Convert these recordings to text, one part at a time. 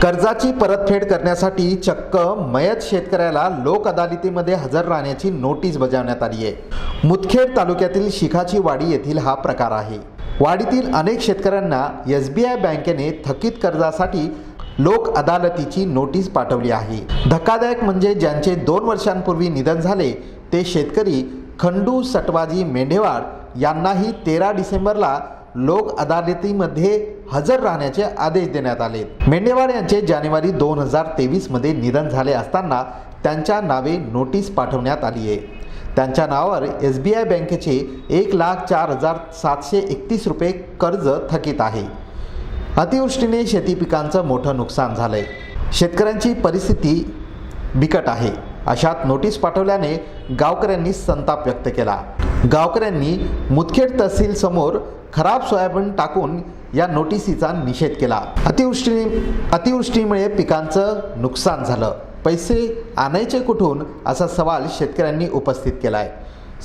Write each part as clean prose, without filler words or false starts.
कर्जाची परतफेड करण्यासाठी चक्क मयत शेतकऱ्याला लोक अदालतीमध्ये हजर राहण्याची नोटीस बजावण्यात आली आहे। मुदखेड तालुक्यातील शिखाची वाडी येथील हा प्रकार आहे। वाडीतील अनेक शेतकऱ्यांना SBI बँकेने थकीत कर्जासाठी लोक अदालतीची नोटीस पाठवली आहे। धक्कादायक म्हणजे ज्यांचे 2 वर्षांपूर्वी निधन झाले ते शेतकरी खंडू सटवाजी मेंढेवाड यांनाही 13 डिसेंबरला लोक अदालतीमध्ये हजर राहण्याचे आदेश देण्यात आले। मेंढेवाड यांचे जानेवारी 2023 मध्ये निधन झाले असताना त्यांच्या नावे नोटीस पाठवण्यात आली आहे। त्यांच्या नावावर SBI बँकेचे 1,04,731 रुपये कर्ज थकीत आहे। अतिवृष्टीने शेती पिकांचं मोठं नुकसान झालंय। शेतकऱ्यांची परिस्थिती बिकट आहे। अशात नोटीस पाठवल्याने गावकऱ्यांनी संताप व्यक्त केला। गावकऱ्यांनी मुदखेड तहसील समोर खराब सोयाबीन टाकून या नोटिसीचा निषेध केला। अतिवृष्टीमुळे पिकांचं नुकसान झालं, पैसे आणायचे कुठून असा सवाल शेतकऱ्यांनी उपस्थित केलाय।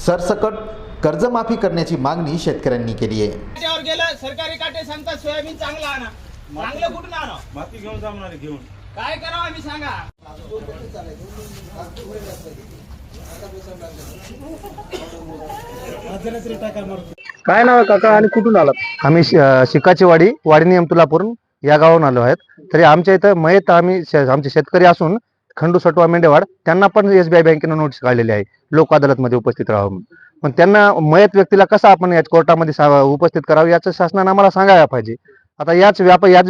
सरसकट कर्जमाफी करण्याची मागणी शेतकऱ्यांनी केली आहे। त्यावर गेलं सरकारी काटे सांगतात सोयाबीन चांगला आणा, चांगलं कुठून आणा, माती घेऊन जाणार घेऊन काय करावं आम्ही सांगा। काय नाव आहे काका आणि कुठून आलात? आम्ही शिकाची वाडी नियम तुलापूर या गावाहून आलो आहेत। तरी आमच्या इथं मयत आमचे शेतकरी असून खंडू सटवा मेंढेवाड त्यांना पण SBI बँकेनं नोटीस काढलेली आहे लोक अदालतमध्ये उपस्थित राहावं। पण त्यांना मयत व्यक्तीला कसं आपण या कोर्टामध्ये उपस्थित करावं याचं शासनाने आम्हाला सांगायला पाहिजे। आता याच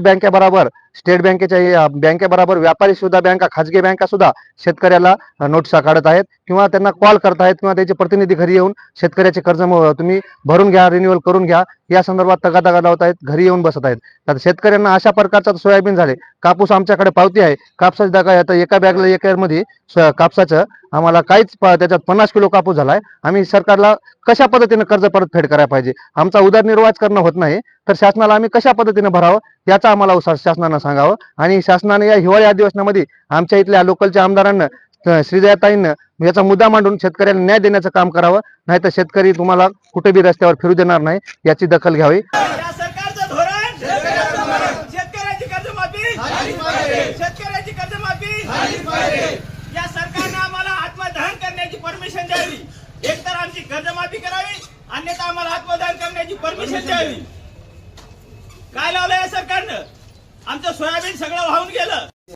बँकेबरोबर स्टेट बँकेच्या बँकेबरोबर व्यापारी सुद्धा बँका, खाजगी बँका सुद्धा शेतकऱ्याला नोटिसा काढत आहेत किंवा त्यांना कॉल करत आहेत किंवा त्याचे प्रतिनिधी घरी येऊन शेतकऱ्याचे कर्ज तुम्ही भरून घ्या, रिन्युअल करून घ्या या संदर्भात तगादा लावत आहेत, घरी येऊन बसत आहेत। आता शेतकऱ्यांना अशा प्रकारचा सोयाबीन झाले, कापूस आमच्याकडे पावती आहे, कापसाची दगा येतं एका बॅगला एकरमध्ये कापसाचं आम्हाला काहीच त्याच्यात 50 किलो कापूस झालाय। आम्ही सरकारला कशा पद्धतीने कर्ज परतफेड करायला पाहिजे, आमचा उदरनिर्वाहच करणं होत नाही तर शासनाला आम्ही कशा पद्धतीने भरावं याचा आम्हाला शासनानं सांगावं। आणि शासनाने या हिवाळी अधिवेशनामध्ये आमच्या इथल्या लोकलच्या आमदारांना श्रीजयाताईंना याचा मुद्दा मांडून शेतकऱ्यांना न्याय देण्याचं काम करावं, नाहीतर शेतकरी तुम्हाला कुठे बी रस्त्यावर फिरू देणार नाही याची दखल घ्यावी। या सरकारचं धोरण शेतकऱ्याची कर्जमाफी, शेतकऱ्याची कर्जमाफी, या सरकारने आम्हाला आत्मदहन करण्याची परमिशन द्यावी। एकतर आमची कर्जमाफी करावी, अन्यथा आम्हाला आत्मदहन करण्याची परमिशन द्यावी। काय लावलं या सरकारनं? आमचं सोयाबीन सगळं वाहून गेलं।